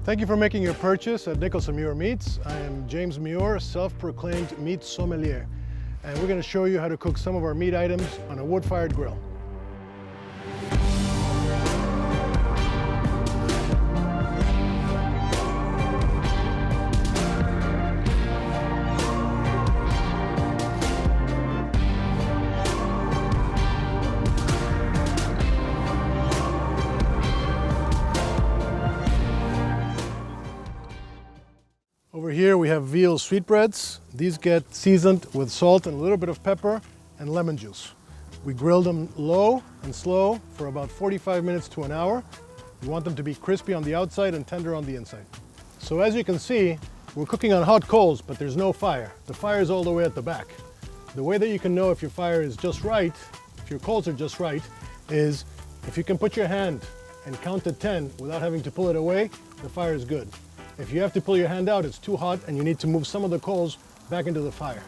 Thank you for making your purchase at Nicholson Muir Meats. I am James Muir, self-proclaimed meat sommelier, and we're going to show you how to cook some of our meat items on a wood-fired grill. Over here we have veal sweetbreads. These get seasoned with salt and a little bit of pepper and lemon juice. We grill them low and slow for about 45 minutes to an hour. You want them to be crispy on the outside and tender on the inside. So as you can see, we're cooking on hot coals, but there's no fire. The fire is all the way at the back. The way that you can know if your fire is just right, if your coals are just right, is if you can put your hand and count to 10 without having to pull it away, the fire is good. If you have to pull your hand out, it's too hot and you need to move some of the coals back into the fire.